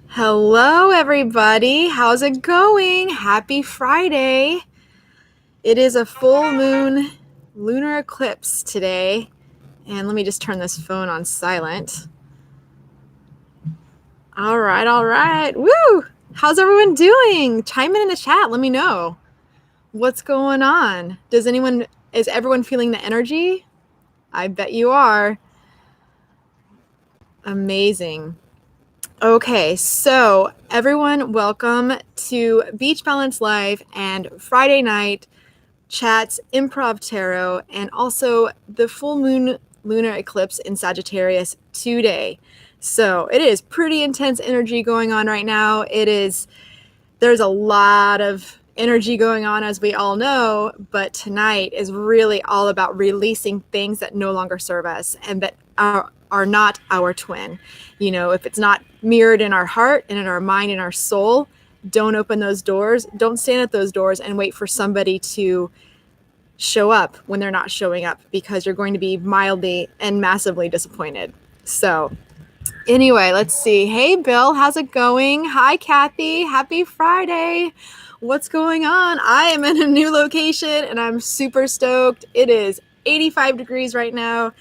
Hello, everybody. How's it going? Happy Friday. It is a full moon lunar eclipse today. And let me just turn this phone on silent. All right. Woo! How's everyone doing? Chime in the chat. Let me know. What's going on? Is everyone feeling the energy? I bet you are. Amazing. Okay, so everyone, welcome to Beach Balance Live and Friday night chats, Improv Tarot, and also the full moon lunar eclipse in Sagittarius today. So it is pretty intense energy going on right now. There's a lot of energy going on, as we all know, but tonight is really all about releasing things that no longer serve us and that are not our twin. You know, if it's not mirrored in our heart and in our mind and our soul, don't open those doors. Don't stand at those doors and wait for somebody to show up when they're not showing up, because you're going to be mildly and massively disappointed. So anyway, let's see. Hey, Bill, how's it going? Hi, Kathy. Happy Friday. What's going on? I am in a new location and I'm super stoked. It is 85 degrees right now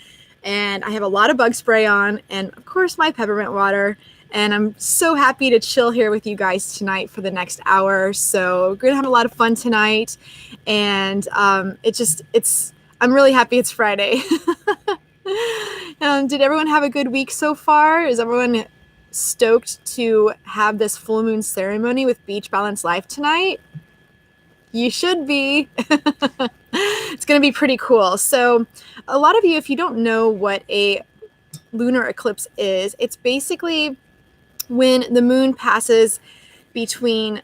and I have a lot of bug spray on and, of course, my peppermint water. And I'm so happy to chill here with you guys tonight for the next hour. So we're going to have a lot of fun tonight. And I'm really happy it's Friday. Did everyone have a good week so far? Is everyone stoked to have this full moon ceremony with Beach Balance Life tonight? You should be. It's going to be pretty cool. So a lot of you, if you don't know what a lunar eclipse is, it's basically when the moon passes between,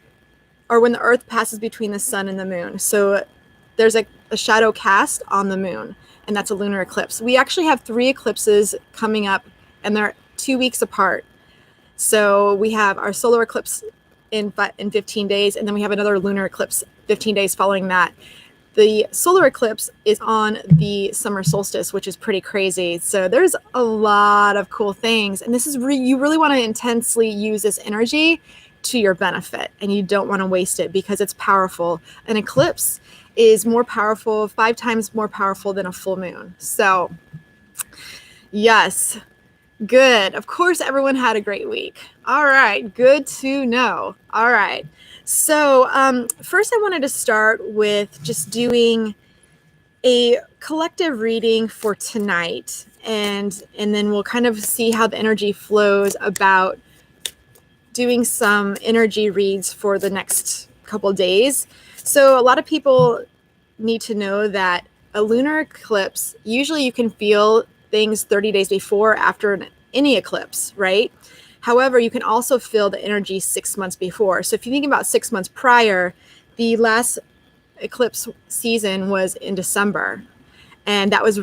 or when the earth passes between the sun and the moon. So there's a shadow cast on the moon, and that's a lunar eclipse. We actually have 3 eclipses coming up, and they're 2 weeks apart. So we have our solar eclipse in 15 days, and then we have another lunar eclipse 15 days following that. The solar eclipse is on the summer solstice, which is pretty crazy. So there's a lot of cool things. And this is you really want to intensely use this energy to your benefit, and you don't want to waste it because it's powerful. An eclipse is more powerful, 5 times more powerful than a full moon. So yes, good. Of course, everyone had a great week. All right, good to know. All right. So first I wanted to start with just doing a collective reading for tonight, and then we'll kind of see how the energy flows about doing some energy reads for the next couple days. So a lot of people need to know that a lunar eclipse, usually you can feel things 30 days before, after any eclipse, right? However, you can also feel the energy 6 months before. So if you think about 6 months prior, the last eclipse season was in December. And that was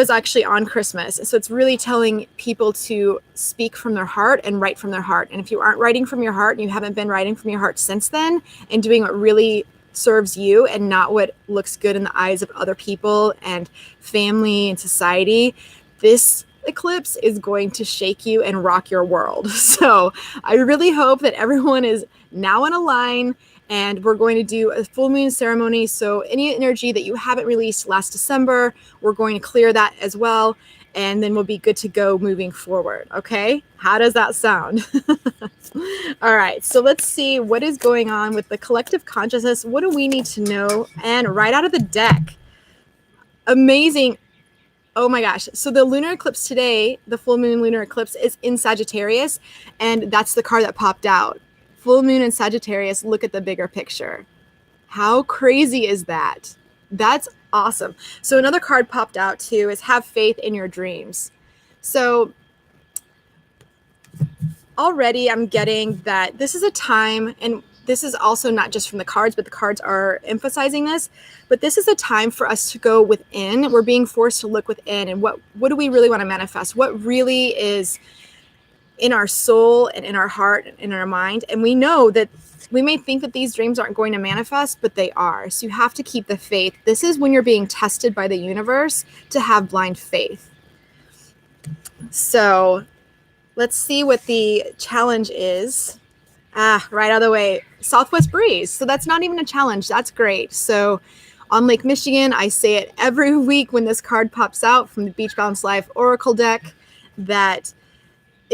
actually on Christmas. So it's really telling people to speak from their heart and write from their heart. And if you aren't writing from your heart and you haven't been writing from your heart since then and doing what really serves you and not what looks good in the eyes of other people and family and society, this eclipse is going to shake you and rock your world. So I really hope that everyone is now in a line, and we're going to do a full moon ceremony. So any energy that you haven't released last December, we're going to clear that as well. And then we'll be good to go moving forward. Okay. How does that sound? All right. So let's see what is going on with the collective consciousness. What do we need to know? And right out of the deck, amazing. Oh my gosh. So the lunar eclipse today, the full moon lunar eclipse, is in Sagittarius. And that's the card that popped out. Full moon in Sagittarius, look at the bigger picture. How crazy is that? That's awesome. So another card popped out too is have faith in your dreams. So already I'm getting that this is a time, and this is also not just from the cards, but the cards are emphasizing this, but this is a time for us to go within. We're being forced to look within, and what do we really want to manifest? What really is in our soul and in our heart and in our mind? And we know that we may think that these dreams aren't going to manifest, but they are. So you have to keep the faith. This is when you're being tested by the universe to have blind faith. So Let's see what the challenge is. Right out of the way. Southwest breeze. So that's not even a challenge. That's great. So on Lake Michigan, I say it every week when this card pops out from the Beach Balance Life Oracle deck that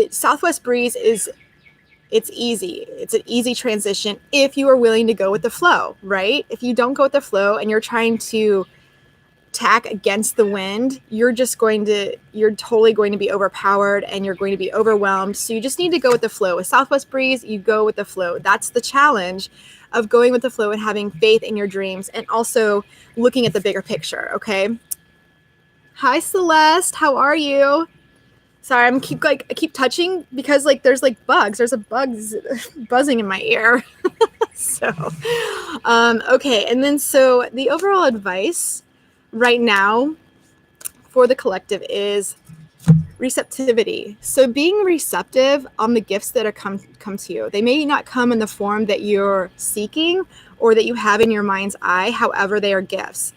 Southwest breeze is, it's easy. It's an easy transition if you are willing to go with the flow, right? If you don't go with the flow and you're trying to tack against the wind, you're totally going to be overpowered and you're going to be overwhelmed. So you just need to go with the flow. With Southwest breeze, you go with the flow. That's the challenge of going with the flow and having faith in your dreams and also looking at the bigger picture. Okay. Hi, Celeste. How are you? Sorry, I keep touching because there's bugs. There's a bug buzzing in my ear. So, okay. And then so the overall advice right now for the collective is receptivity. So being receptive on the gifts that are come to you. They may not come in the form that you're seeking or that you have in your mind's eye. However, they are gifts.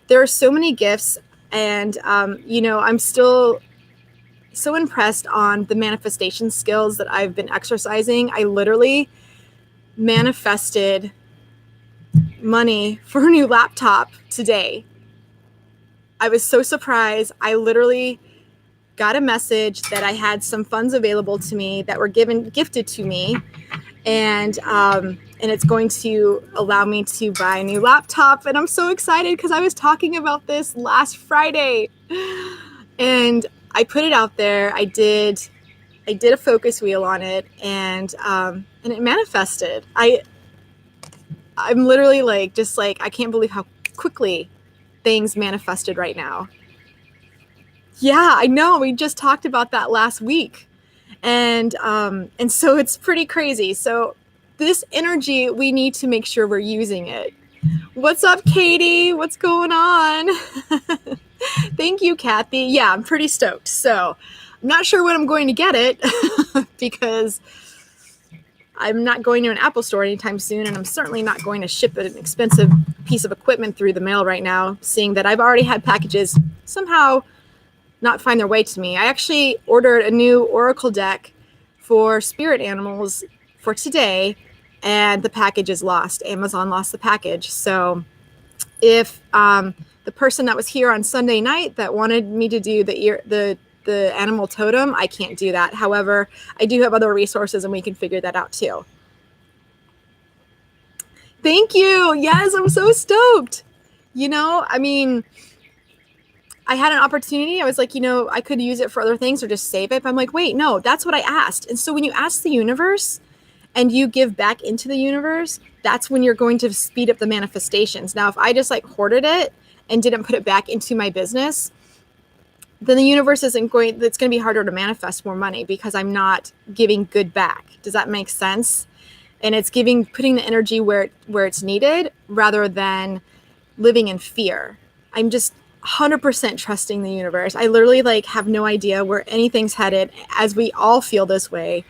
There are so many gifts, and I'm still so impressed on the manifestation skills that I've been exercising. I literally manifested money for a new laptop today. I was so surprised. I literally got a message that I had some funds available to me that were gifted to me, and it's going to allow me to buy a new laptop. And I'm so excited because I was talking about this last Friday, and I put it out there. I did a focus wheel on it, and it manifested. I'm literally I can't believe how quickly things manifested right now. Yeah, I know. We just talked about that last week. And so it's pretty crazy. So this energy, we need to make sure we're using it. What's up, Katie? What's going on? Thank you, Kathy. Yeah, I'm pretty stoked. So I'm not sure when I'm going to get it because I'm not going to an Apple store anytime soon, and I'm certainly not going to ship an expensive piece of equipment through the mail right now, seeing that I've already had packages somehow not find their way to me. I actually ordered a new Oracle deck for spirit animals for today, and the package is lost. Amazon lost the package. So if the person that was here on Sunday night that wanted me to do the animal totem, I can't do that. However, I do have other resources and we can figure that out too. Thank you. Yes, I'm so stoked. I had an opportunity. I was like, I could use it for other things or just save it. But I'm like, wait, no, that's what I asked. And so when you ask the universe and you give back into the universe, that's when you're going to speed up the manifestations. Now, if I just hoarded it and didn't put it back into my business, then the universe it's going to be harder to manifest more money because I'm not giving good back. Does that make sense? And it's putting the energy where it's needed rather than living in fear. I'm just 100% trusting the universe. I literally have no idea where anything's headed, as we all feel this way.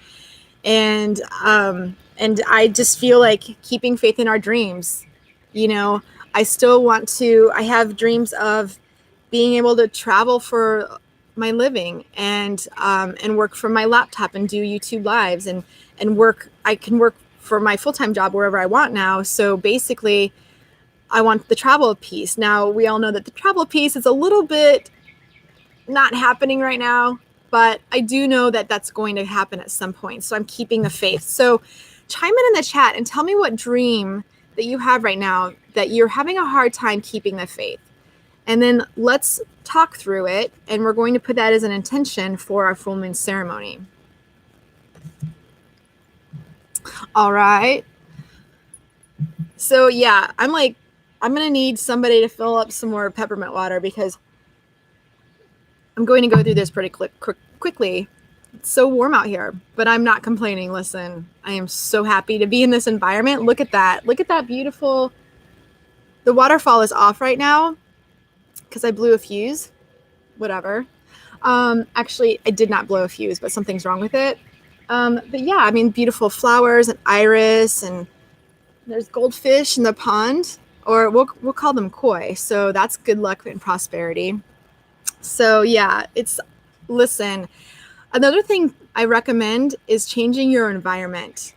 And I just feel like keeping faith in our dreams. I still want to, I have dreams of being able to travel for my living and work from my laptop and do YouTube lives and work. I can work for my full-time job wherever I want now. So basically I want the travel piece. Now, we all know that the travel piece is a little bit not happening right now, but I do know that that's going to happen at some point. So I'm keeping the faith. So chime in the chat and tell me what dream that you have right now that you're having a hard time keeping the faith. And then let's talk through it. And we're going to put that as an intention for our full moon ceremony. All right. So yeah, I'm going to need somebody to fill up some more peppermint water because I'm going to go through this pretty quickly. It's so warm out here, but I'm not complaining. Listen, I am so happy to be in this environment. Look at that. Look at that beautiful. The waterfall is off right now because I blew a fuse. Whatever. Actually, I did not blow a fuse, but something's wrong with it. But yeah, I mean, beautiful flowers and iris, and there's goldfish in the pond. Or we'll call them koi. So that's good luck and prosperity. So yeah, listen, Another thing I recommend is changing your environment,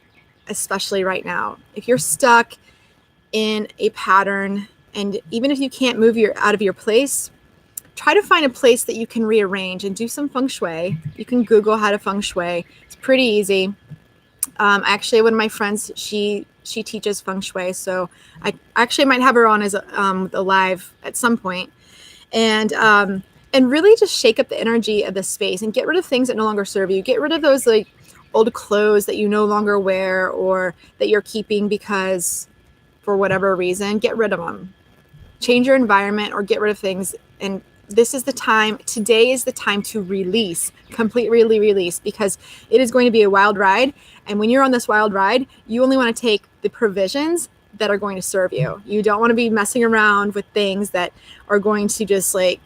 especially right now. If you're stuck in a pattern, and even if you can't move out of your place, try to find a place that you can rearrange and do some feng shui. You can Google how to feng shui. It's pretty easy. Actually, one of my friends, she teaches feng shui, so I actually might have her on as a live at some point. And really just shake up the energy of the space and get rid of things that no longer serve you. Get rid of those like old clothes that you no longer wear or that you're keeping because for whatever reason. Get rid of them. Change your environment or get rid of things. And this is the time, today is the time to release, completely release, because it is going to be a wild ride. And when you're on this wild ride, you only want to take the provisions that are going to serve you. You don't want to be messing around with things that are going to just like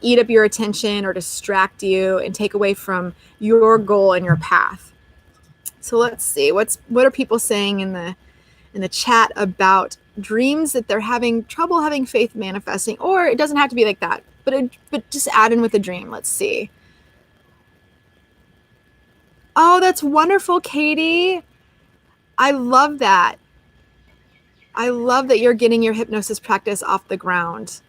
eat up your attention or distract you and take away from your goal and your path. So let's see, what are people saying in the chat about dreams that they're having trouble having faith manifesting, or it doesn't have to be like that, but just add in with a dream. Let's see. Oh, that's wonderful, Katie. I love that. I love that you're getting your hypnosis practice off the ground.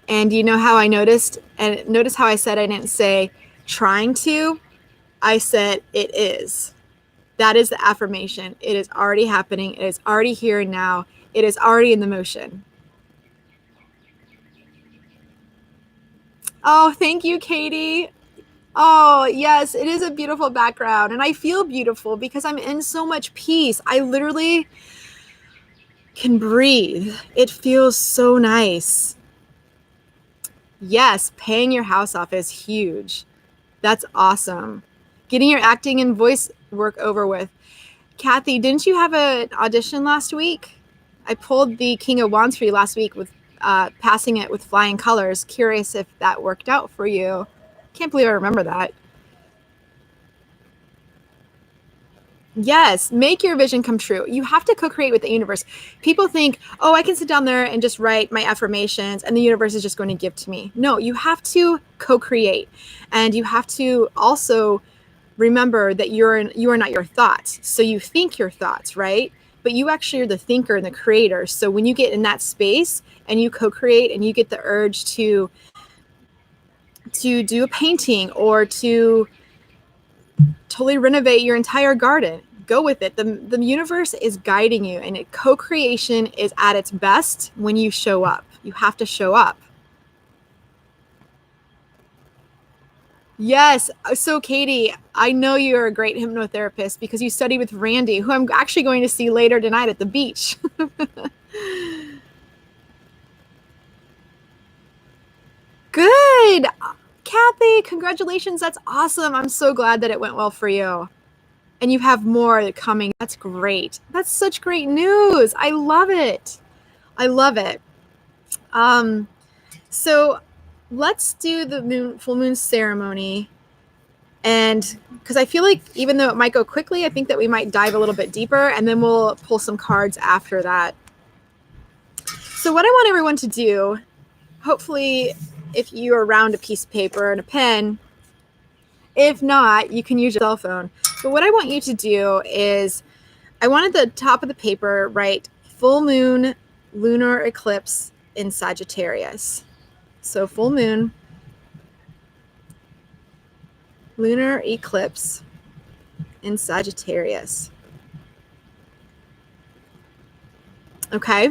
And you know how I noticed, and notice how I said I didn't say trying to, I said it is. That is the affirmation. It is already happening. It is already here and now. It is already in the motion. Oh, thank you, Katie. Oh, yes, it is a beautiful background. And I feel beautiful because I'm in so much peace. I literally can breathe. It feels so nice. Yes, paying your house off is huge. That's awesome. Getting your acting and voice work over with. Kathy, didn't you have an audition last week? I pulled the King of Wands for you last week with passing it with flying colors. Curious if that worked out for you. Can't believe I remember that. Yes, make your vision come true. You have to co-create with the universe. People think, oh, I can sit down there and just write my affirmations and the universe is just going to give to me. No, you have to co-create. And you have to also remember that you are not your thoughts. So you think your thoughts, right? But you actually are the thinker and the creator. So when you get in that space and you co-create and you get the urge to do a painting or to totally renovate your entire garden, go with it. The universe is guiding you, and co-creation is at its best when you show up. You have to show up. Yes. So Katie, I know you're a great hypnotherapist because you study with Randy, who I'm actually going to see later tonight at the beach. Good. Kathy, congratulations. That's awesome. I'm so glad that it went well for you. And you have more coming. That's great. That's such great news. I love it. I love it. So let's do the full moon ceremony. And because I feel like even though it might go quickly, I think that we might dive a little bit deeper and then we'll pull some cards after that. So what I want everyone to do, hopefully if you're around a piece of paper and a pen, if not, you can use your cell phone. But what I want you to do is I want at the top of the paper write full moon lunar eclipse in Sagittarius. So full moon lunar eclipse in Sagittarius. Okay.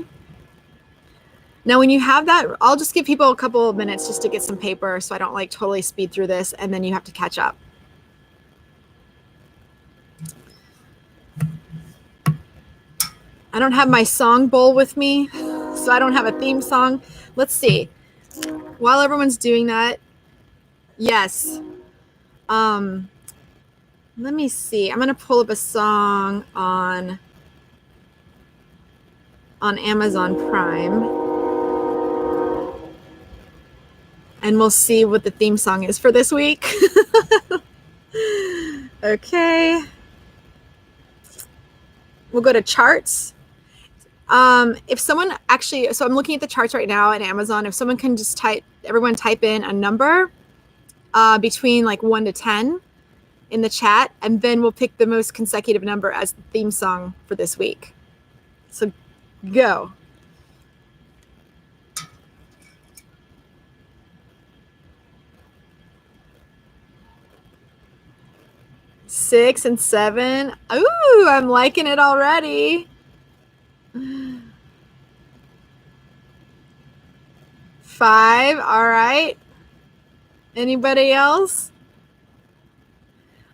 Now, when you have that, I'll just give people a couple of minutes just to get some paper so I don't like totally speed through this and then you have to catch up. I don't have my song bowl with me, so I don't have a theme song. Let's see. While everyone's doing that, yes. Let me see. I'm going to pull up a song on Amazon Prime. And we'll see what the theme song is for this week. Okay. We'll go to charts. If someone actually, so I'm looking at the charts right now at Amazon. If someone can just everyone type in a number between like 1 to 10 in the chat, and then we'll pick the most consecutive number as the theme song for this week. So go. 6 and 7. Ooh, I'm liking it already. 5. All right. Anybody else?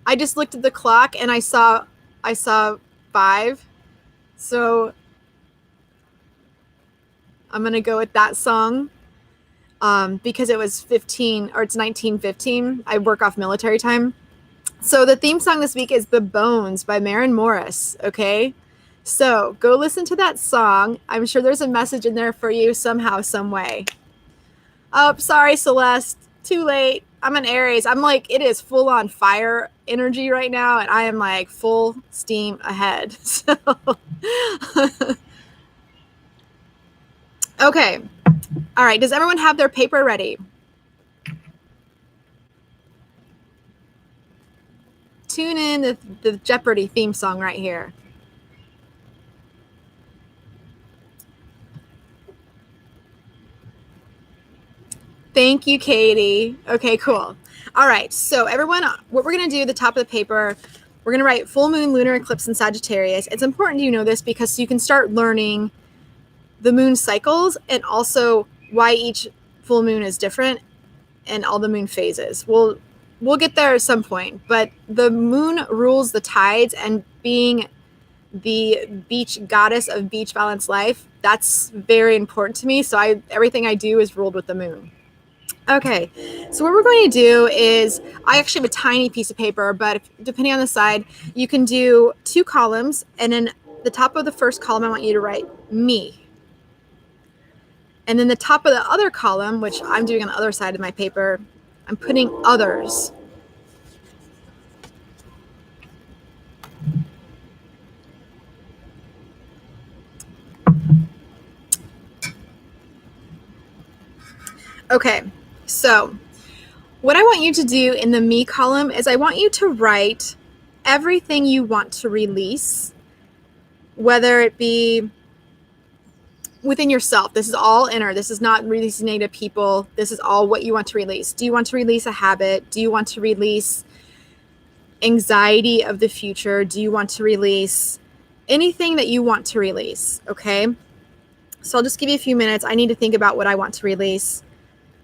I just looked at the clock and I saw 5. So I'm going to go with that song because it was 15, or it's 19:15. I work off military time. So the theme song this week is The Bones by Maren Morris, okay? So go listen to that song. I'm sure there's a message in there for you somehow, some way. Oh, sorry, Celeste. Too late. I'm an Aries. I'm like, it is full on fire energy right now, and I am like full steam ahead. So, okay. All right. Does everyone have their paper ready? Tune in the Jeopardy theme song right here. Thank you, Katie. Okay, cool. All right, so everyone, what we're going to do at the top of the paper, we're going to write full moon lunar eclipse in Sagittarius. It's important you know this because you can start learning the moon cycles and also why each full moon is different and all the moon phases. We'll get there at some point, but the moon rules the tides, and being the beach goddess of beach balance life, that's very important to me. So everything I do is ruled with the moon. Okay, so what we're going to do is, I actually have a tiny piece of paper, but depending on the side, you can do 2 columns, and then the top of the first column, I want you to write me. And then the top of the other column, which I'm doing on the other side of my paper, I'm putting others. Okay, so what I want you to do in the me column is I want you to write everything you want to release, whether it be within yourself. This is all inner. This is not releasing negative people. This is all what you want to release. Do you want to release a habit? Do you want to release anxiety of the future? Do you want to release anything that you want to release? Okay. So I'll just give you a few minutes. I need to think about what I want to release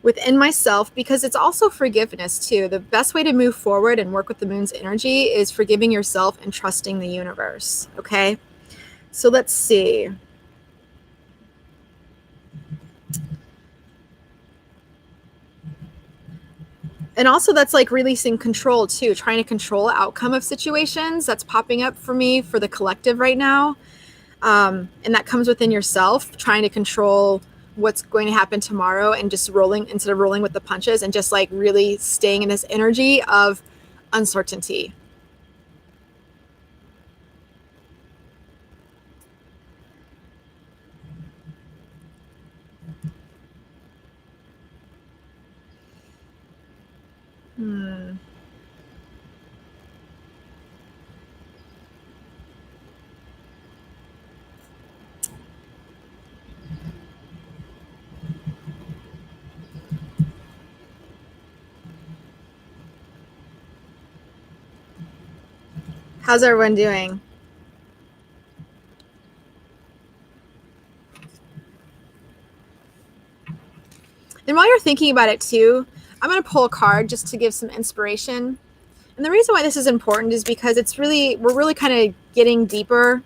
within myself, because it's also forgiveness too. The best way to move forward and work with the moon's energy is forgiving yourself and trusting the universe. Okay. So let's see. And also that's like releasing control too, trying to control outcome of situations. That's popping up for me for the collective right now. And that comes within yourself, trying to control what's going to happen tomorrow and just rolling, instead of rolling with the punches, and just like really staying in this energy of uncertainty. How's everyone doing? And while you're thinking about it too, I'm going to pull a card just to give some inspiration. And the reason why this is important is because we're really kind of getting deeper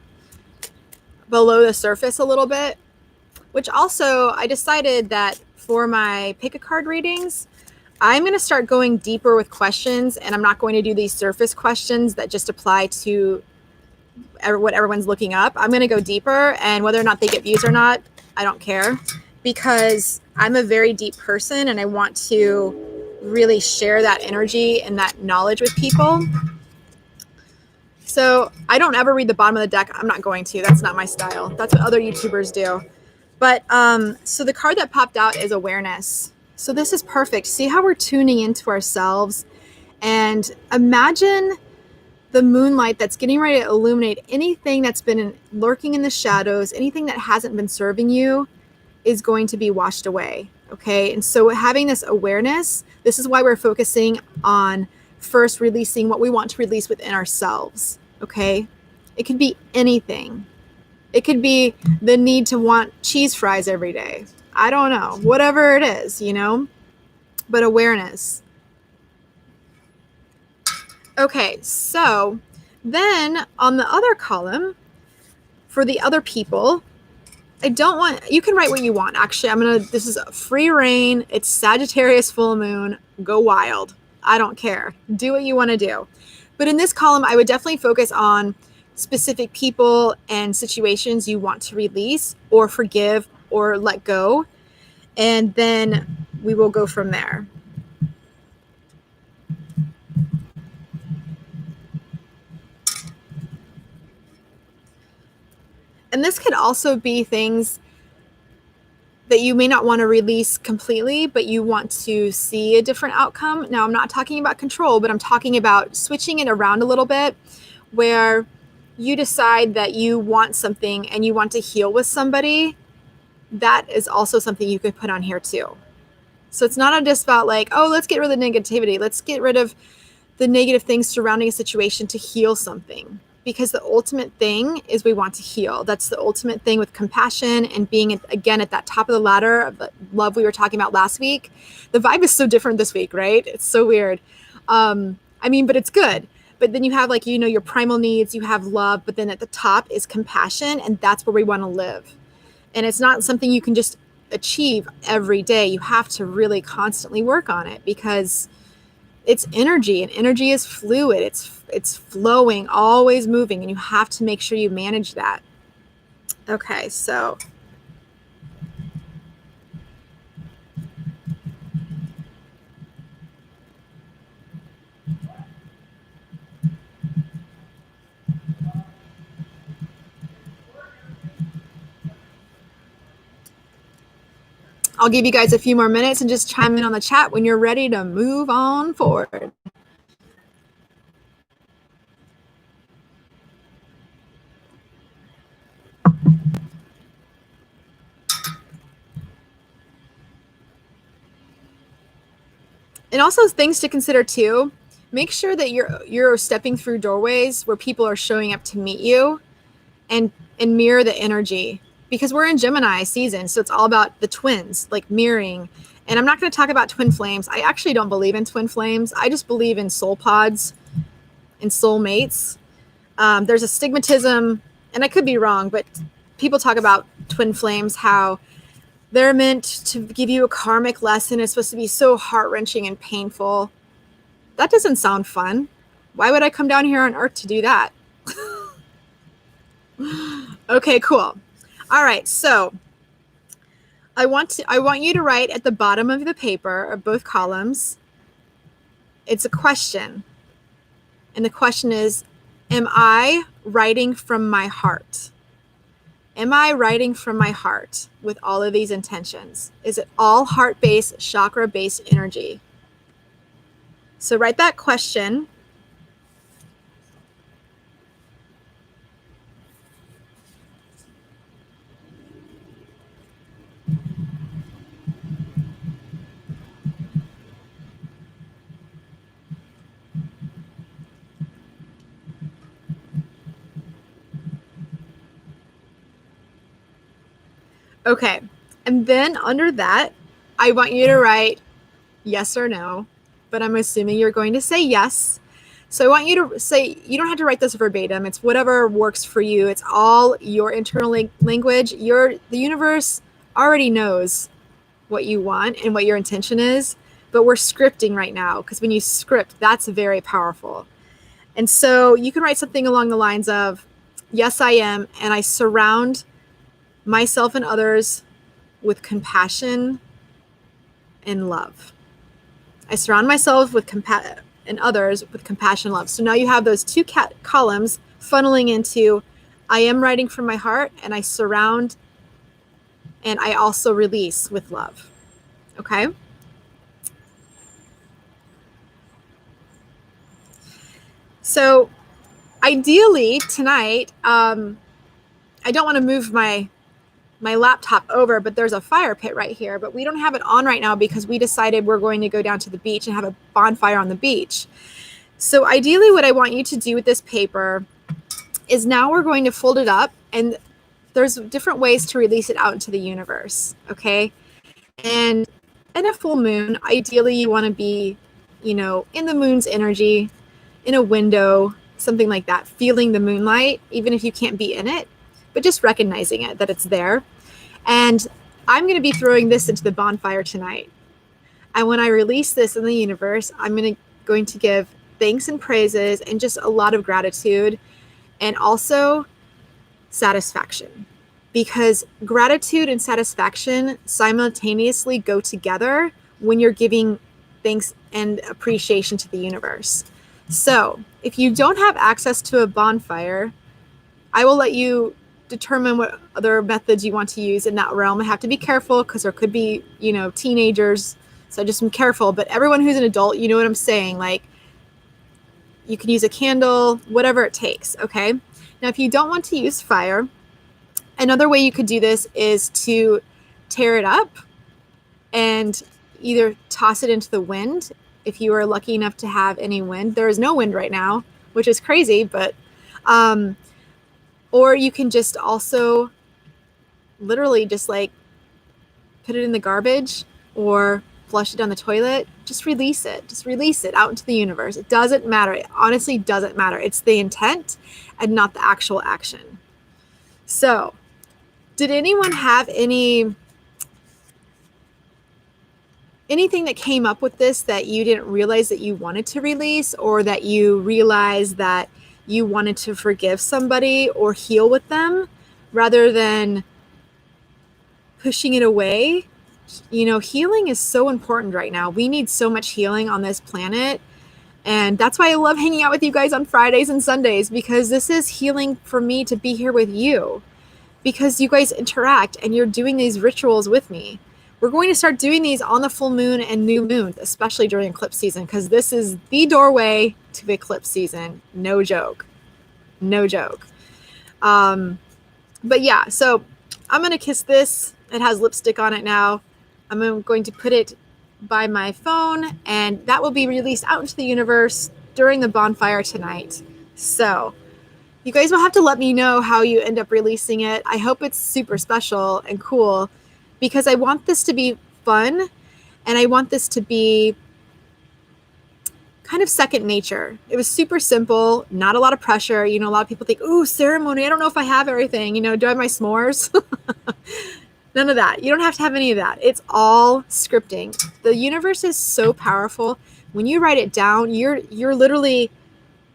below the surface a little bit, which also I decided that for my pick a card readings, I'm going to start going deeper with questions, and I'm not going to do these surface questions that just apply to what everyone's looking up. I'm going to go deeper, and whether or not they get views or not, I don't care, because I'm a very deep person and I want to really share that energy and that knowledge with people. So I don't ever read the bottom of the deck. I'm not going to. That's not my style. That's what other YouTubers do. But so the card that popped out is awareness. So this is perfect. See how we're tuning into ourselves, and imagine the moonlight that's getting ready to illuminate anything that's been lurking in the shadows, anything that hasn't been serving you is going to be washed away. Okay. And so having this awareness, this is why we're focusing on first releasing what we want to release within ourselves. Okay. It could be anything. It could be the need to want cheese fries every day. I don't know, whatever it is, you know, but awareness. Okay, so then on the other column, for the other people, I don't want, you can write what you want. Actually, this is a free reign. It's Sagittarius full moon. Go wild. I don't care. Do what you want to do. But in this column, I would definitely focus on specific people and situations you want to release or forgive or let go. And then we will go from there. And this could also be things that you may not want to release completely, but you want to see a different outcome. Now, I'm not talking about control, but I'm talking about switching it around a little bit, where you decide that you want something and you want to heal with somebody. That is also something you could put on here too. So it's not just about like, oh, let's get rid of the negativity. Let's get rid of the negative things surrounding a situation to heal something. Because the ultimate thing is we want to heal. That's the ultimate thing with compassion and being, again, at that top of the ladder of the love we were talking about last week. The vibe is so different this week, right? It's so weird. But it's good. But then you have like, you know, your primal needs, you have love, but then at the top is compassion, and that's where we want to live. And it's not something you can just achieve every day. You have to really constantly work on it because it's energy, and energy is fluid. It's flowing, always moving, and you have to make sure you manage that. Okay, so I'll give you guys a few more minutes and just chime in on the chat when you're ready to move on forward. And also things to consider too. Make sure that you're stepping through doorways where people are showing up to meet you, and mirror the energy, because we're in Gemini season. So it's all about the twins, like mirroring. And I'm not going to talk about twin flames. I actually don't believe in twin flames. I just believe in soul pods and soul mates. There's a stigmatism, and I could be wrong, but people talk about twin flames, how they're meant to give you a karmic lesson. It's supposed to be so heart-wrenching and painful. That doesn't sound fun. Why would I come down here on Earth to do that? Okay, cool. All right, so I want you to write at the bottom of the paper, of both columns, it's a question. And the question is, am I writing from my heart? Am I writing from my heart with all of these intentions? Is it all heart-based, chakra-based energy? So write that question. Okay, and then under that, I want you to write yes or no, but I'm assuming you're going to say yes. So I want you to say, you don't have to write this verbatim. It's whatever works for you. It's all your internal language. The universe already knows what you want and what your intention is, but we're scripting right now, because when you script, that's very powerful. And so you can write something along the lines of, yes, I am, and I surround myself and others with compassion and love. I surround myself with and others with compassion and love. So now you have those two columns funneling into, I am writing from my heart, and I surround, and I also release with love. Okay? So ideally tonight, I don't want to move my laptop over, but there's a fire pit right here, but we don't have it on right now because we decided we're going to go down to the beach and have a bonfire on the beach. So ideally what I want you to do with this paper is now we're going to fold it up, and there's different ways to release it out into the universe. Okay. And in a full moon, ideally you want to be, in the moon's energy, in a window, something like that, feeling the moonlight, even if you can't be in it, but just recognizing it, that it's there. And I'm going to be throwing this into the bonfire tonight. And when I release this in the universe, I'm going to give thanks and praises and just a lot of gratitude, and also satisfaction, because gratitude and satisfaction simultaneously go together when you're giving thanks and appreciation to the universe. So if you don't have access to a bonfire, I will let you determine what other methods you want to use in that realm. I have to be careful because there could be, teenagers. So just be careful. But everyone who's an adult, you know what I'm saying? Like, you can use a candle, whatever it takes. Okay. Now, if you don't want to use fire, another way you could do this is to tear it up and either toss it into the wind. If you are lucky enough to have any wind, there is no wind right now, which is crazy, but, or you can just also literally just like put it in the garbage or flush it down the toilet. Just release it. Just release it out into the universe. It doesn't matter. It honestly doesn't matter. It's the intent and not the actual action. So, did anyone have anything that came up with this that you didn't realize that you wanted to release, or that you realized that you wanted to forgive somebody or heal with them rather than pushing it away? Healing is so important right now. We need so much healing on this planet. And that's why I love hanging out with you guys on Fridays and Sundays, because this is healing for me to be here with you, because you guys interact and you're doing these rituals with me. We're going to start doing these on the full moon and new moon, especially during eclipse season, because this is the doorway to the eclipse season. No joke. No joke. But yeah, so I'm going to kiss this. It has lipstick on it now. I'm going to put it by my phone, and that will be released out into the universe during the bonfire tonight. So you guys will have to let me know how you end up releasing it. I hope it's super special and cool, because I want this to be fun, and I want this to be kind of second nature. It was super simple, not a lot of pressure. A lot of people think, ooh, ceremony, I don't know if I have everything. Do I have my s'mores? None of that. You don't have to have any of that. It's all scripting. The universe is so powerful. When you write it down, you're literally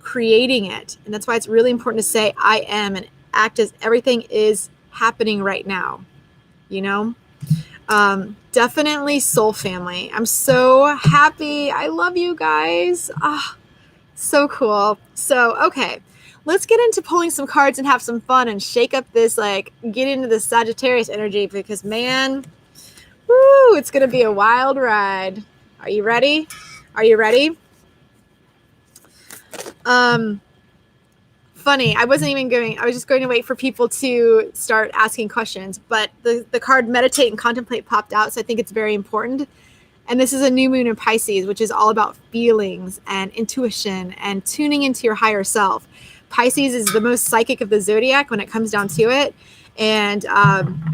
creating it. And that's why it's really important to say I am and act as everything is happening right now. Definitely soul family. I'm so happy. I love you guys. So cool. So, okay. Let's get into pulling some cards and have some fun and shake up this, get into the Sagittarius energy, because man, woo, it's going to be a wild ride. Are you ready? Are you ready? Funny. I was just going to wait for people to start asking questions, but the card meditate and contemplate popped out. So I think it's very important. And this is a new moon in Pisces, which is all about feelings and intuition and tuning into your higher self. Pisces is the most psychic of the zodiac when it comes down to it. And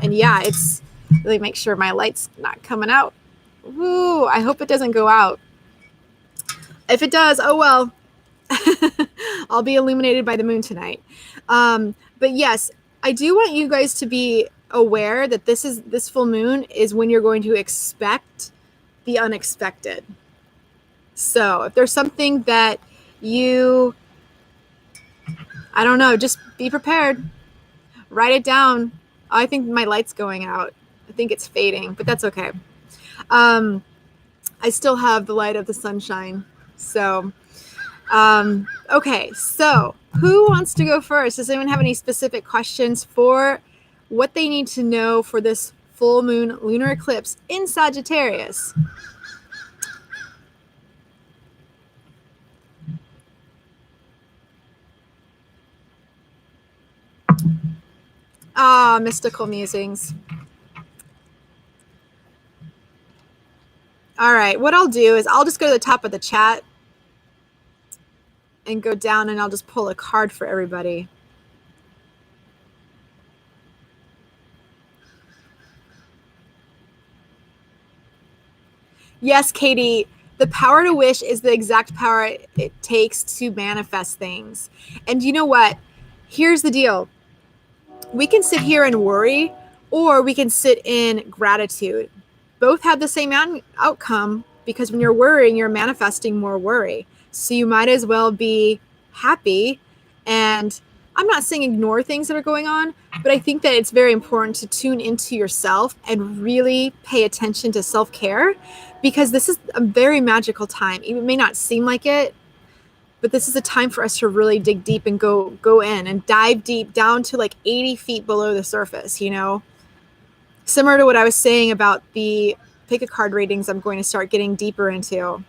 yeah, it's really, make sure my light's not coming out. Woo, I hope it doesn't go out. If it does, oh well. I'll be illuminated by the moon tonight. But yes, I do want you guys to be aware that this full moon is when you're going to expect the unexpected. So if there's something that I don't know, just be prepared. Write it down. I think my light's going out. I think it's fading, but that's okay. I still have the light of the sunshine. So Okay, so who wants to go first? Does anyone have any specific questions for what they need to know for this full moon lunar eclipse in Sagittarius? Ah, mystical musings. All right, what I'll do is I'll just go to the top of the chat and go down, and I'll just pull a card for everybody. Yes, Katie, the power to wish is the exact power it takes to manifest things. And you know what? Here's the deal. We can sit here and worry, or we can sit in gratitude. Both have the same outcome, because when you're worrying, you're manifesting more worry. So you might as well be happy. And I'm not saying ignore things that are going on, but I think that it's very important to tune into yourself and really pay attention to self-care, because this is a very magical time. It may not seem like it, but this is a time for us to really dig deep and go in and dive deep down to like 80 feet below the surface, you know? Similar to what I was saying about the pick a card readings, I'm going to start getting deeper into.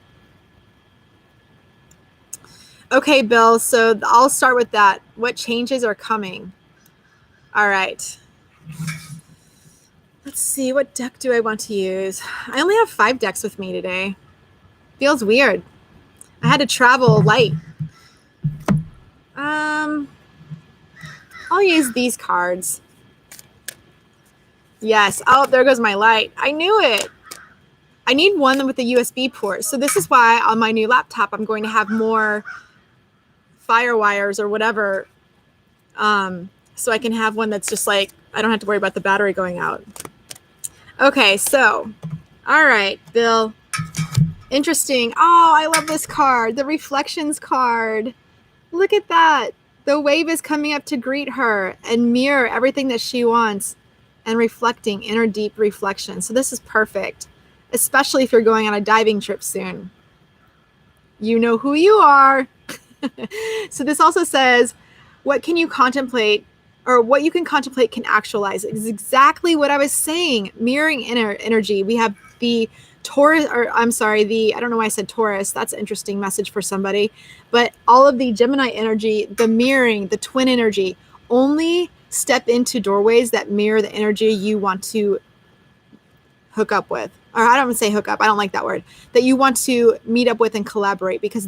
Okay, Bill, so I'll start with that. What changes are coming? All right. Let's see, what deck do I want to use? I only have 5 decks with me today. Feels weird. I had to travel light. I'll use these cards. Yes. Oh, there goes my light. I knew it. I need one with a USB port. So this is why on my new laptop, I'm going to have more fire wires or whatever. So I can have one that's just like, I don't have to worry about the battery going out. Okay, so, all right, Bill. Interesting. Oh, I love this card. The reflections card. Look at that. The wave is coming up to greet her and mirror everything that she wants and reflecting inner deep reflection. So this is perfect, especially if you're going on a diving trip soon. You know who you are. So this also says, what can you contemplate, or what you can contemplate can actualize. It's exactly what I was saying. Mirroring inner energy. We have the Taurus, or I'm sorry, I don't know why I said Taurus. That's an interesting message for somebody. But all of the Gemini energy, the mirroring, the twin energy, only step into doorways that mirror the energy you want to hook up with. Or I don't want to say hook up. I don't like that word. That you want to meet up with and collaborate, because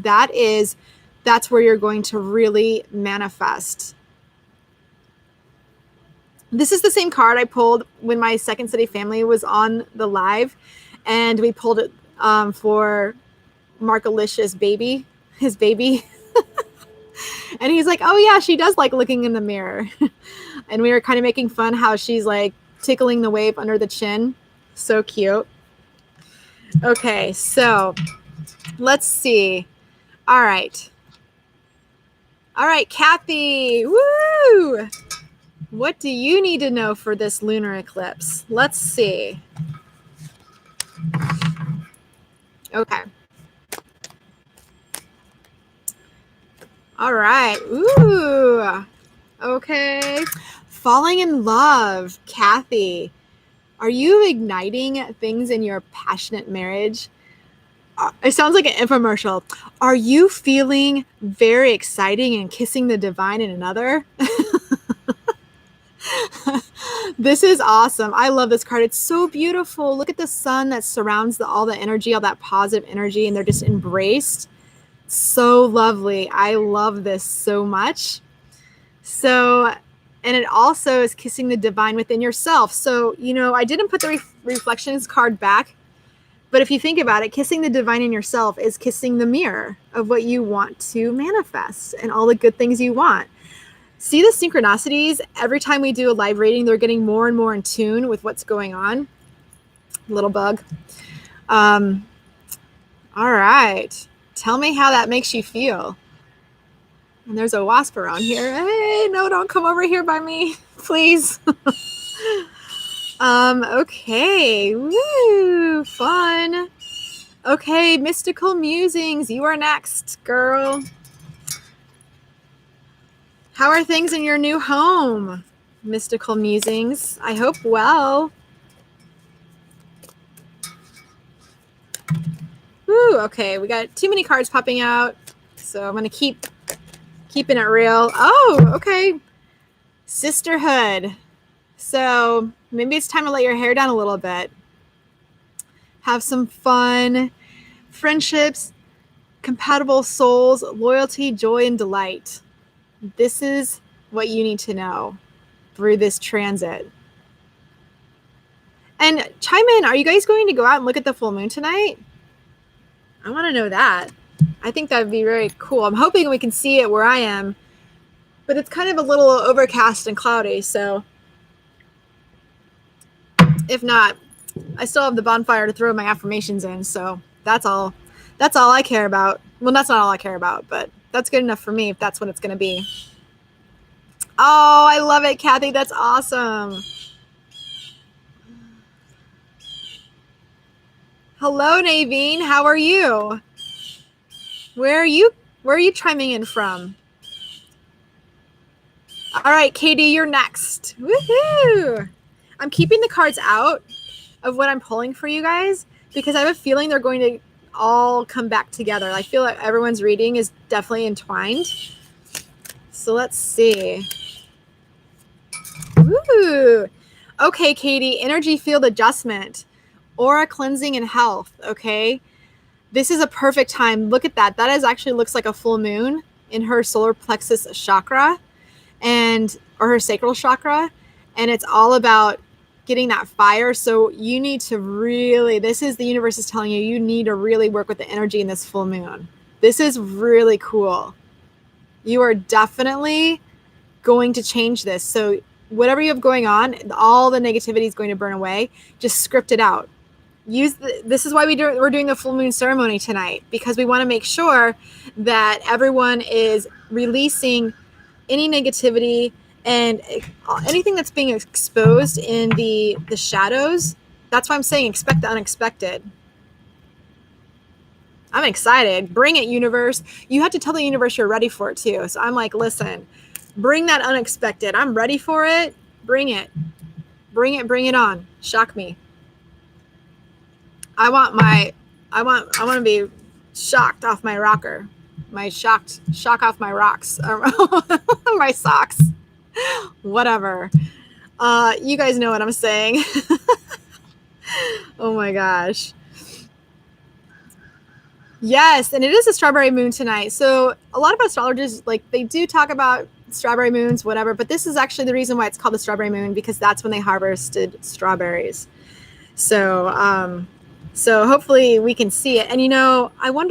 that's where you're going to really manifest. This is the same card I pulled when my Second City family was on the live, and we pulled it for Mark Alicia's baby, his baby. And he's like, oh yeah, she does like looking in the mirror. And we were kind of making fun how she's like tickling the wave under the chin. So cute. Okay, so let's see. All right, Kathy. Woo! What do you need to know for this lunar eclipse? Let's see. Okay. All right. Ooh. Okay. Falling in love. Kathy, are you igniting things in your passionate marriage? It sounds like an infomercial. Are you feeling very exciting and kissing the divine in another? This is awesome. I love this card. It's so beautiful. Look at the sun that surrounds all the energy, all that positive energy, and they're just embraced. So lovely. I love this so much. So, and it also is kissing the divine within yourself. So, you know, I didn't put the reflections card back, but if you think about it, kissing the divine in yourself is kissing the mirror of what you want to manifest and all the good things you want. See the synchronicities? Every time we do a live reading, they're getting more and more in tune with what's going on. Little bug. All right. Tell me how that makes you feel. And there's a wasp around here. Hey, no, don't come over here by me, please. Okay. Woo, fun. Okay, mystical musings. You are next, girl. How are things in your new home? Mystical musings. I hope well. Woo, okay, we got too many cards popping out, so I'm gonna keeping it real. Oh, okay. Sisterhood. So maybe it's time to let your hair down a little bit. Have some fun. Friendships, compatible souls, loyalty, joy, and delight. This is what you need to know through this transit. And chime in, are you guys going to go out and look at the full moon tonight? I want to know that. I think that would be very cool. I'm hoping we can see it where I am, but it's kind of a little overcast and cloudy, so if not, I still have the bonfire to throw my affirmations in, so that's all I care about. Well, that's not all I care about, but that's good enough for me if that's what it's going to be. Oh, I love it, Kathy. That's awesome. Hello, Naveen. How are you? Where are you chiming in from? All right, Katie, you're next. Woohoo! I'm keeping the cards out of what I'm pulling for you guys because I have a feeling they're going to all come back together. I feel like everyone's reading is definitely entwined. So let's see. Woo! Okay, Katie, energy field adjustment, aura cleansing and health, okay? This is a perfect time. Look at that. That actually looks like a full moon in her solar plexus chakra or her sacral chakra. And it's all about getting that fire. So you need to really, this is the universe is telling you, you need to really work with the energy in this full moon. This is really cool. You are definitely going to change this. So whatever you have going on, all the negativity is going to burn away. Just script it out. This is why we're doing the full moon ceremony tonight, because we want to make sure that everyone is releasing any negativity and anything that's being exposed in the shadows. That's why I'm saying expect the unexpected. I'm excited. Bring it, universe. You have to tell the universe you're ready for it too. So I'm like, listen, bring that unexpected. I'm ready for it. Bring it. Bring it on. Shock me. I want to be shocked off my rocker. Shock off my rocks. My socks. Whatever. You guys know what I'm saying. Oh my gosh. Yes, and it is a strawberry moon tonight. So a lot of astrologers, they do talk about strawberry moons, whatever, but this is actually the reason why it's called the strawberry moon, because that's when they harvested strawberries. So, so hopefully we can see it. And I want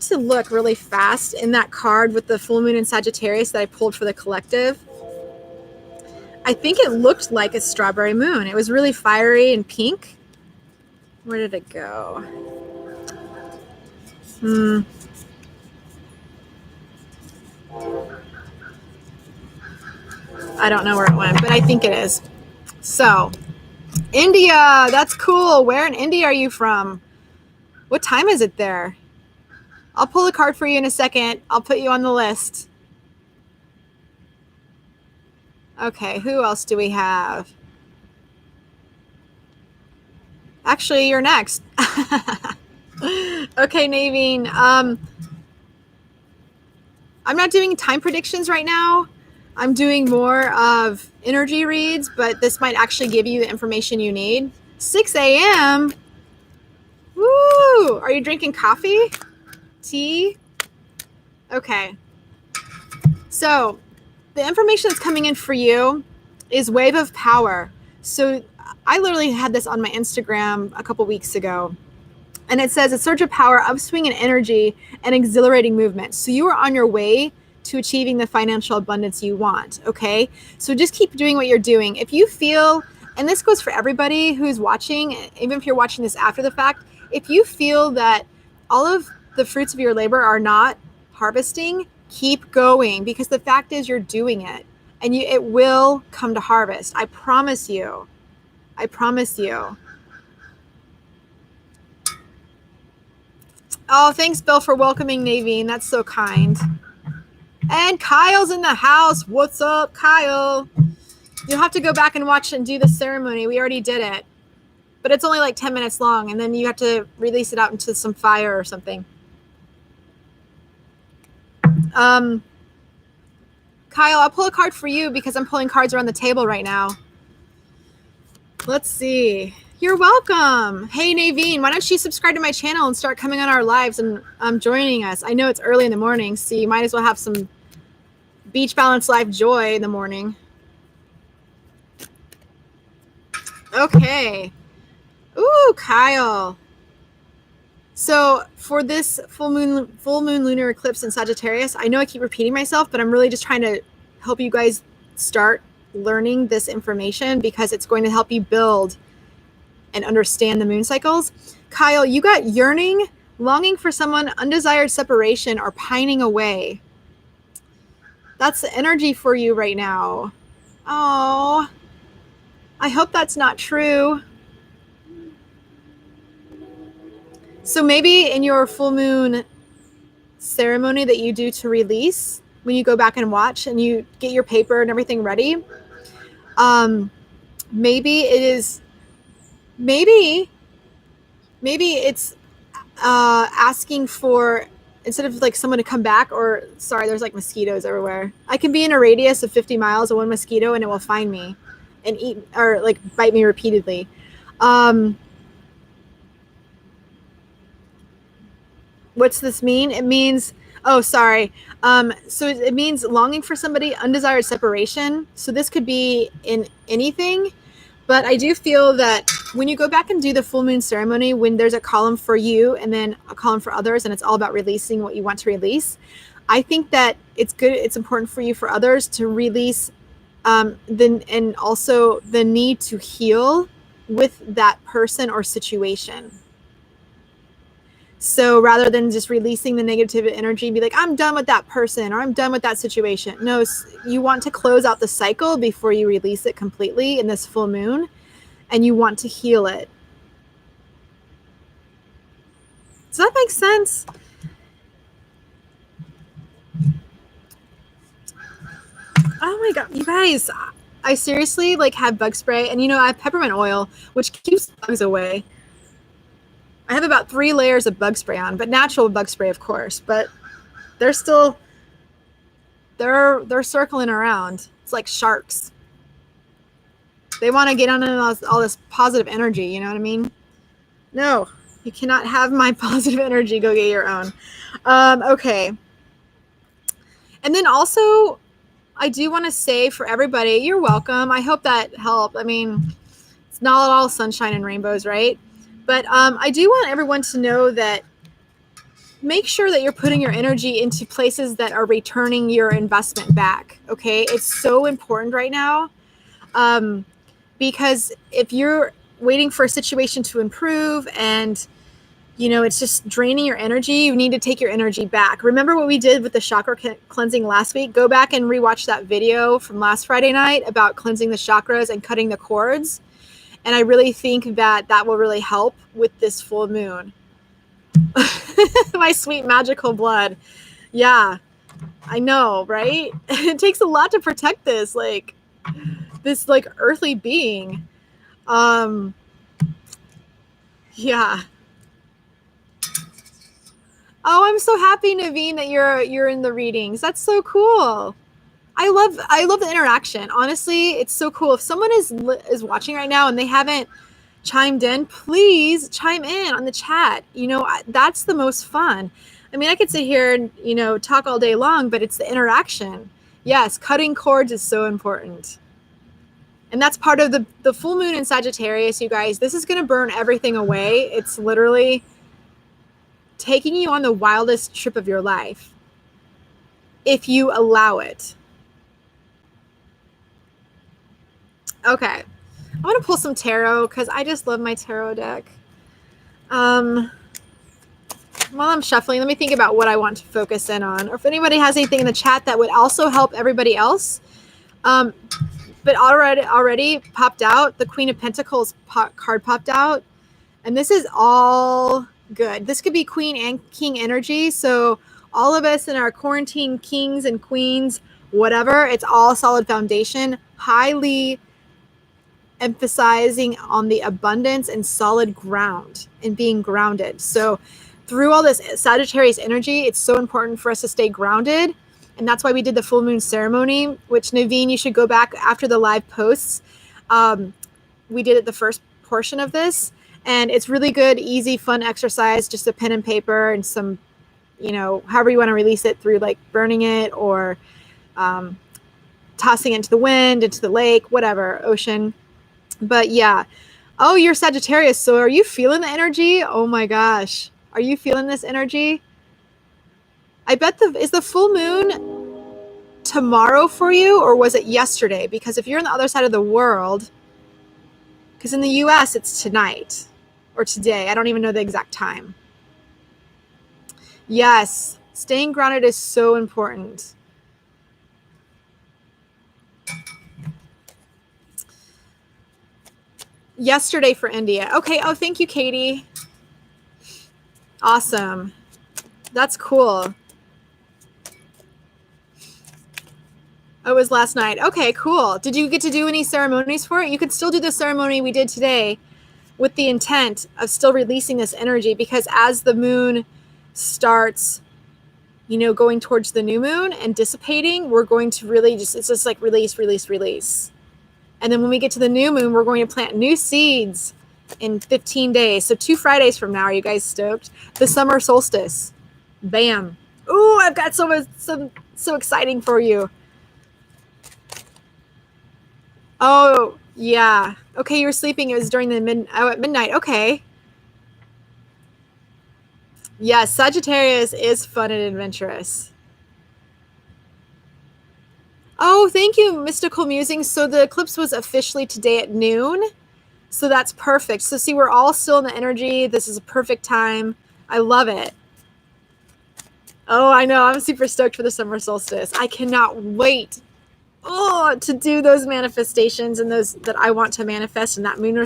to look really fast in that card with the full moon in Sagittarius that I pulled for the collective. I think it looked like a strawberry moon. It was really fiery and pink. Where did it go? I don't know where it went, but I think it is. So, India, that's cool. Where in India are you from? What time is it there? I'll pull a card for you in a second. I'll put you on the list. Okay, who else do we have? Actually, you're next. Okay, Naveen. I'm not doing time predictions right now. I'm doing more of energy reads, but this might actually give you the information you need. 6 a.m. Woo! Are you drinking coffee? Tea? Okay. So the information that's coming in for you is wave of power. So I literally had this on my Instagram a couple weeks ago. And it says a surge of power, upswing in energy, and exhilarating movement. So you are on your way to achieving the financial abundance you want, okay? So just keep doing what you're doing. If you feel, and this goes for everybody who's watching, even if you're watching this after the fact, if you feel that all of the fruits of your labor are not harvesting, keep going, because the fact is you're doing it, and it will come to harvest. I promise you. I promise you. Oh, thanks, Bill, for welcoming Naveen. That's so kind. And Kyle's in the house. What's up, Kyle? You'll have to go back and watch and do the ceremony. We already did it. But it's only like 10 minutes long, and then you have to release it out into some fire or something. Kyle, I'll pull a card for you because I'm pulling cards around the table right now. Let's see. You're welcome. Hey, Naveen, why don't you subscribe to my channel and start coming on our lives and joining us? I know it's early in the morning, so you might as well have some beach balance life joy in the morning. Okay. Ooh, Kyle. So for this full moon lunar eclipse in Sagittarius, I know I keep repeating myself, but I'm really just trying to help you guys start learning this information because it's going to help you build and understand the moon cycles. Kyle, you got yearning, longing for someone, undesired separation, or pining away. That's the energy for you right now. Oh, I hope that's not true. So maybe in your full moon ceremony that you do to release, when you go back and watch and you get your paper and everything ready, maybe it is, maybe it's asking for, instead of like someone to come back, or sorry, there's like mosquitoes everywhere. I can be in a radius of 50 miles of one mosquito and it will find me and eat or like bite me repeatedly. What's this mean? It means, oh, sorry. So it means longing for somebody, undesired separation. So this could be in anything, but I do feel that when you go back and do the full moon ceremony, when there's a column for you and then a column for others, and it's all about releasing what you want to release, I think that it's good. It's important for you, for others, to release and also the need to heal with that person or situation. So rather than just releasing the negative energy and be like, I'm done with that person or I'm done with that situation. No, you want to close out the cycle before you release it completely in this full moon, and you want to heal it. Does that make sense? Oh my God, you guys, I seriously like have bug spray, and I have peppermint oil, which keeps bugs away. I have about 3 layers of bug spray on, but natural bug spray, of course, but they're still, they're circling around. It's like sharks. They want to get on all this positive energy. You know what I mean? No, you cannot have my positive energy. Go get your own. Okay. And then also, I do want to say for everybody, you're welcome. I hope that helped. I mean, it's not all sunshine and rainbows, right? But I do want everyone to know that make sure that you're putting your energy into places that are returning your investment back, okay? It's so important right now because if you're waiting for a situation to improve and, it's just draining your energy, you need to take your energy back. Remember what we did with the chakra cleansing last week? Go back and rewatch that video from last Friday night about cleansing the chakras and cutting the cords. And I really think that will really help with this full moon. My sweet magical blood. Yeah, I know, right? It takes a lot to protect this earthly being. Yeah. Oh, I'm so happy, Naveen, that you're in the readings. That's so cool. I love the interaction. Honestly, it's so cool. If someone is watching right now and they haven't chimed in, please chime in on the chat. That's the most fun. I mean, I could sit here and, talk all day long, but it's the interaction. Yes, cutting cords is so important. And that's part of the full moon in Sagittarius, you guys. This is going to burn everything away. It's literally taking you on the wildest trip of your life if you allow it. Okay, I'm going to pull some tarot because I just love my tarot deck. While I'm shuffling, let me think about what I want to focus in on, or if anybody has anything in the chat that would also help everybody else. But already popped out, the Queen of Pentacles card popped out, and this is all good. This could be Queen and King energy, so All of us in our quarantine kings and queens, whatever, it's all solid foundation, highly emphasizing on the abundance and solid ground and being grounded. So through all this Sagittarius energy, it's so important for us to stay grounded. And that's why we did the full moon ceremony, which Naveen, you should go back after the live posts. We did it the first portion of this, and it's really good, easy, fun exercise, just a pen and paper and some, however you want to release it, through like burning it or tossing it into the wind, into the lake, whatever, ocean. But yeah. Oh, you're Sagittarius. So are you feeling the energy? Oh my gosh. Are you feeling this energy? I bet is the full moon tomorrow for you, or was it yesterday? Because if you're on the other side of the world, because in the US it's tonight or today. I don't even know the exact time. Yes. Staying grounded is so important. Yesterday for India. Okay. Oh, thank you, Katie. Awesome. That's cool. Oh, it was last night. Okay, cool. Did you get to do any ceremonies for it? You could still do the ceremony we did today with the intent of still releasing this energy, because as the moon starts, going towards the new moon and dissipating, we're going to really it's just like release, release, release. And then when we get to the new moon, we're going to plant new seeds in 15 days. So 2 Fridays from now. Are you guys stoked? The summer solstice. Bam. Ooh, I've got so exciting for you. Oh, yeah. Okay, you were sleeping. It was during the at midnight. Okay. Yes, Sagittarius is fun and adventurous. Oh, thank you, Mystical Musings. So the eclipse was officially today at noon. So that's perfect. So see, we're all still in the energy. This is a perfect time. I love it. Oh, I know. I'm super stoked for the summer solstice. I cannot wait to do those manifestations and those that I want to manifest in that lunar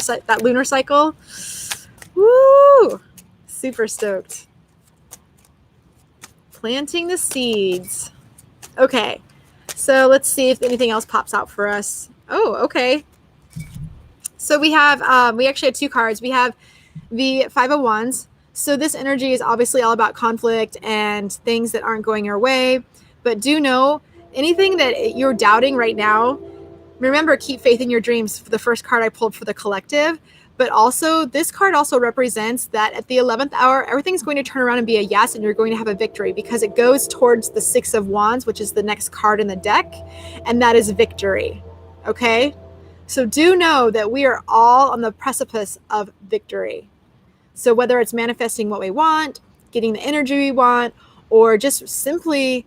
cycle. Woo! Super stoked. Planting the seeds. Okay. So let's see if anything else pops out for us. Oh, okay. So we have, we actually have 2 cards. We have the 5 of Wands. So this energy is obviously all about conflict and things that aren't going your way. But do know, anything that you're doubting right now, remember, keep faith in your dreams. The first card I pulled for the collective. But also, this card also represents that at the 11th hour, everything's going to turn around and be a yes, and you're going to have a victory, because it goes towards the 6 of Wands, which is the next card in the deck, and that is victory. Okay? So do know that we are all on the precipice of victory. So whether it's manifesting what we want, getting the energy we want, or just simply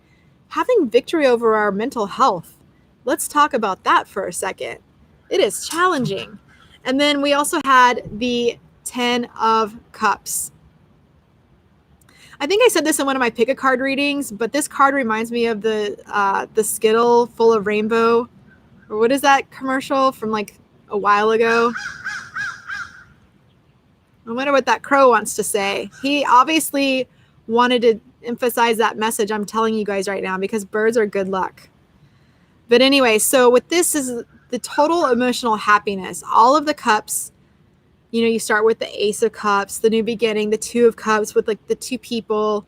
having victory over our mental health. Let's talk about that for a second. It is challenging. And then we also had the 10 of Cups. I think I said this in one of my pick a card readings, but this card reminds me of the Skittle full of rainbow. Or what is that commercial from like a while ago? I wonder what that crow wants to say. He obviously wanted to emphasize that message I'm telling you guys right now, because birds are good luck. But anyway, so with this is the total emotional happiness. All of the cups, you start with the Ace of Cups, the new beginning, the 2 of Cups with like the 2 people.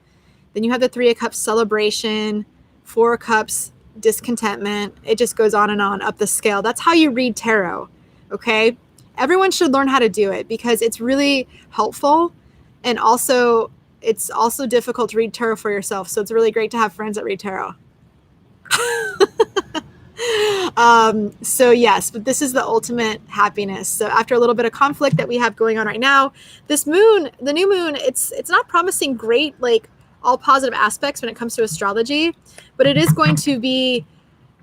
Then you have the 3 of Cups celebration, 4 of Cups discontentment. It just goes on and on up the scale. That's how you read tarot. Okay. Everyone should learn how to do it, because it's really helpful. And also, it's also difficult to read tarot for yourself. So it's really great to have friends that read tarot. So yes, but this is the ultimate happiness. So after a little bit of conflict that we have going on right now, this moon, the new moon, it's not promising great, like all positive aspects when it comes to astrology, but it is going to be,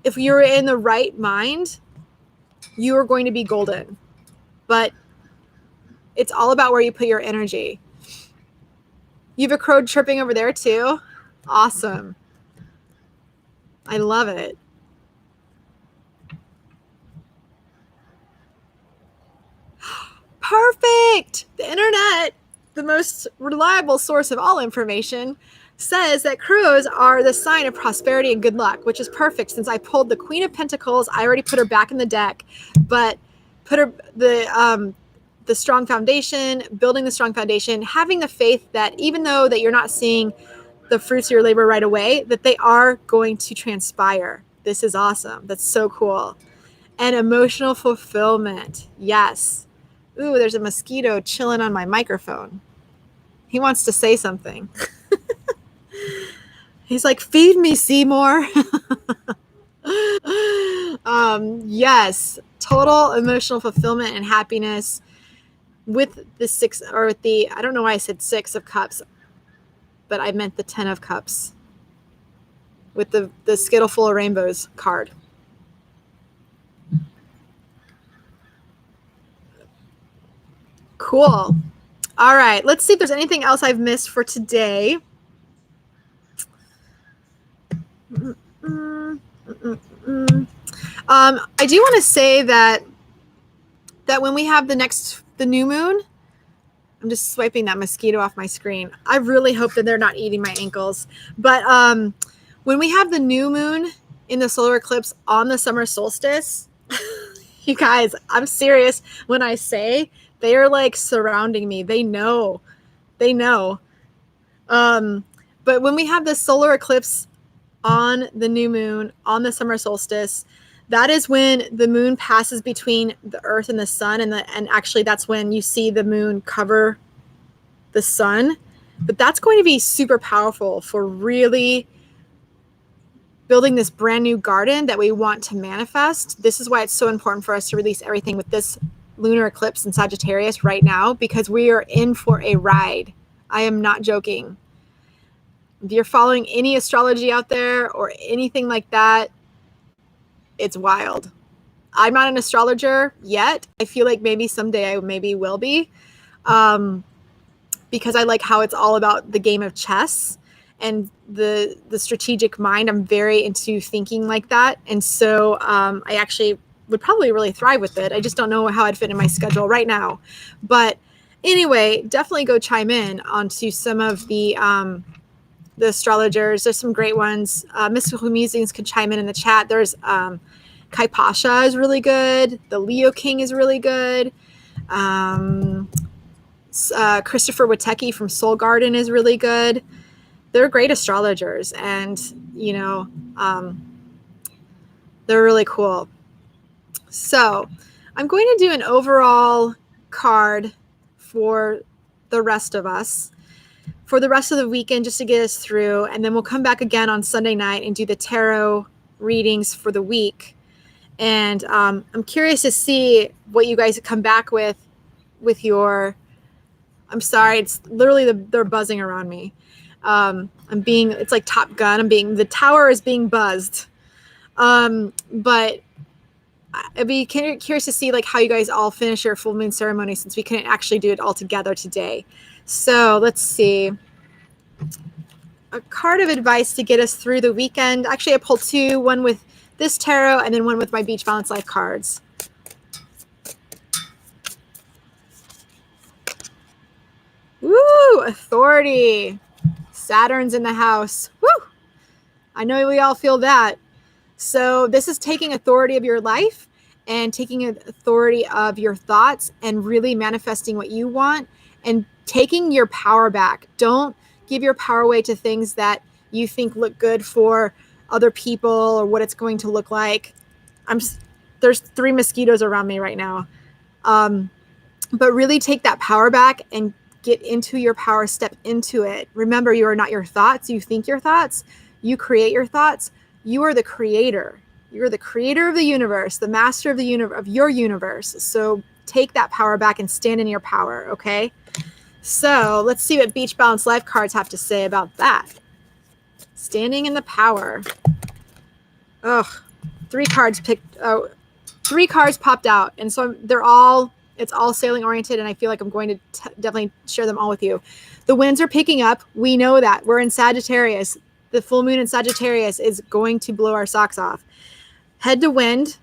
if you're in the right mind, you are going to be golden. But it's all about where you put your energy. You have a crow chirping over there too. Awesome. I love it. Perfect. The internet, the most reliable source of all information. says that crows are the sign of prosperity and good luck, which is perfect since I pulled the Queen of Pentacles. I already put her back in the deck, but put her the strong foundation, building the strong foundation, having the faith that even though that you're not seeing the fruits of your labor right away, that they are going to transpire. This is awesome. That's so cool. And emotional fulfillment. Yes. Ooh, there's a mosquito chilling on my microphone. He wants to say something. He's like, feed me, Seymour. Yes, total emotional fulfillment and happiness with the six, or with the, I don't know why I said 6 of cups, but I meant the 10 of cups with the Skittle Full of Rainbows card. Cool. All right, let's see if there's anything else I've missed for today. I do want to say that when we have the new moon, I'm just swiping that mosquito off my screen. I really hope that they're not eating my ankles. But when we have the new moon in the solar eclipse on the summer solstice, you guys, I'm serious when I say they are like surrounding me. They know. But when we have the solar eclipse on the new moon on the summer solstice, that is when the moon passes between the earth and the sun, and actually that's when you see the moon cover the sun. But that's going to be super powerful for really building this brand new garden that we want to manifest. This is why it's so important for us to release everything with this lunar eclipse in Sagittarius right now, because we are in for a ride. I am not joking. If you're following any astrology out there or anything like that, it's wild. I'm not an astrologer yet. I feel like maybe someday I maybe will be, because I like how it's all about the game of chess and the strategic mind. I'm very into thinking like that. And so I actually would probably really thrive with it. I just don't know how I'd fit in my schedule right now. But anyway, definitely go chime in onto some of the astrologers. There's some great ones. Mystical Musings could chime in the chat. There's Kai Pasha is really good. The Leo King is really good. Christopher Witecki from Soul Garden is really good. They're great astrologers, and they're really cool. So I'm going to do an overall card for the rest of us for the rest of the weekend, just to get us through, and then we'll come back again on Sunday night and do the tarot readings for the week. And I'm curious to see what you guys come back with your, I'm sorry, it's literally they're buzzing around me. It's like Top Gun. The tower is being buzzed. But I'd be curious to see like how you guys all finish your full moon ceremony, since we couldn't actually do it all together today. So let's see. A card of advice to get us through the weekend. Actually, I pulled 2, one with this tarot and then one with my Beach Balance Life cards. Woo! Authority. Saturn's in the house. Woo! I know we all feel that. So this is taking authority of your life and taking authority of your thoughts and really manifesting what you want and taking your power back. Don't give your power away to things that you think look good for other people or what it's going to look like. There's 3 mosquitoes around me right now. But really take that power back and get into your power, step into it. Remember, you are not your thoughts. You think your thoughts. You create your thoughts. You are the creator. You're the creator of the universe, the master of your universe. So take that power back and stand in your power, okay? So let's see what Beach Balance Life cards have to say about that. Standing in the power. Ugh, 3 cards popped out. And so it's all sailing oriented, and I feel like I'm going to definitely share them all with you. The winds are picking up. We know that. We're in Sagittarius. The full moon in Sagittarius is going to blow our socks off. Head to wind.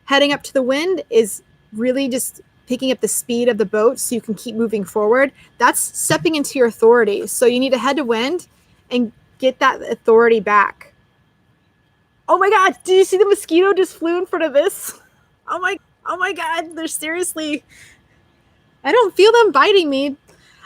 Heading up to the wind is really just picking up the speed of the boat so you can keep moving forward. That's stepping into your authority. So you need to head to wind and get that authority back. Oh my God, did you see the mosquito just flew in front of this? Oh my God, they're seriously, I don't feel them biting me.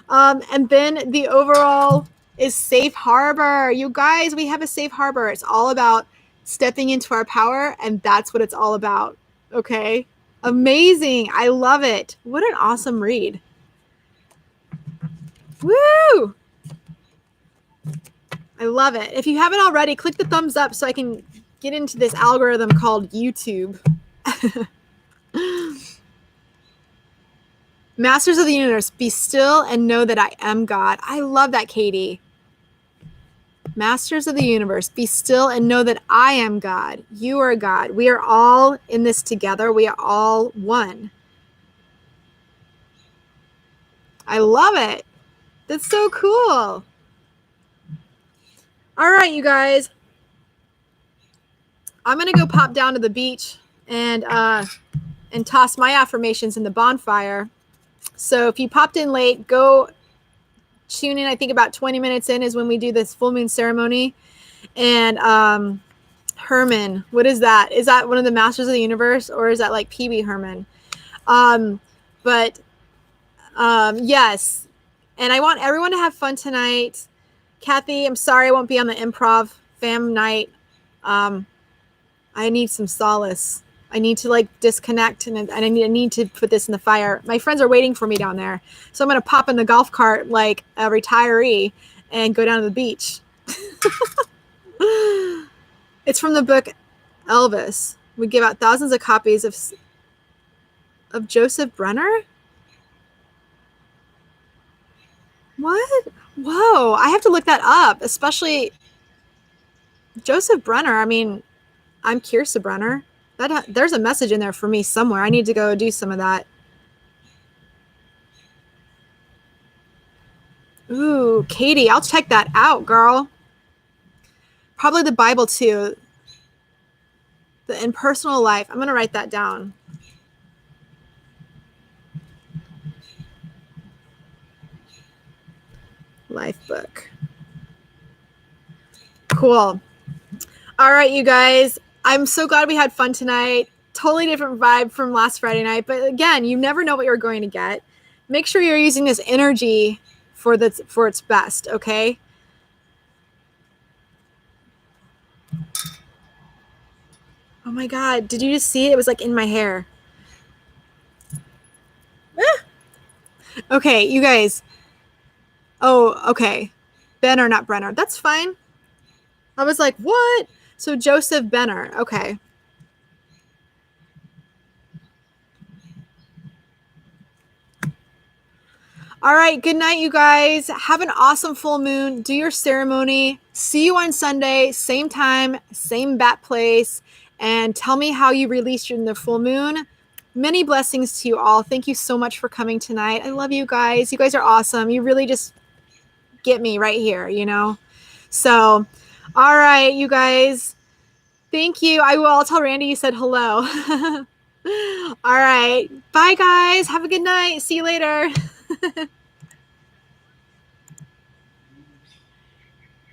And then the overall is safe harbor. You guys, we have a safe harbor. It's all about stepping into our power, and that's what it's all about. Okay? Amazing. I love it. What an awesome read. Woo! I love it. If you haven't already, click the thumbs up so I can get into this algorithm called YouTube. Masters of the universe, be still and know that I am God. I love that, Katie. Masters of the universe, be still and know that I am God. You are God. We are all in this together. We are all one. I love it. That's so cool. All right, you guys. I'm going to go pop down to the beach and toss my affirmations in the bonfire. So if you popped in late, go tune in. I think about 20 minutes in is when we do this full moon ceremony. And Herman, what is that? Is that one of the Masters of the Universe, or is that like PB Herman? Yes. And I want everyone to have fun tonight. Kathy, I'm sorry I won't be on the improv fam night. I need some solace. I need to like disconnect, and I need to put this in the fire. My friends are waiting for me down there. So I'm going to pop in the golf cart like a retiree and go down to the beach. It's from the book Elvis. We give out thousands of copies of Joseph Brenner. What? Whoa, I have to look that up, especially Joseph Brenner. I mean, I'm Kiersa Brenner. There's a message in there for me somewhere. I need to go do some of that. Ooh, Katie, I'll check that out, girl. Probably the Bible too. The In Personal Life. I'm going to write that down. Life book. Cool. All right, you guys. I'm so glad we had fun tonight. Totally different vibe from last Friday night. But again, you never know what you're going to get. Make sure you're using this energy for its best, okay? Oh my God. Did you just see it? It was like in my hair. Ah. Okay, you guys. Oh, okay. Benner, not Brenner. That's fine. I was like, what? So Joseph Benner. Okay. All right. Good night, you guys. Have an awesome full moon. Do your ceremony. See you on Sunday. Same time, same bat place. And tell me how you released in the full moon. Many blessings to you all. Thank you so much for coming tonight. I love you guys. You guys are awesome. You really just get me right here, you know? So, all right, you guys. Thank you. I'll tell Randy you said hello. All right. Bye, guys. Have a good night. See you later.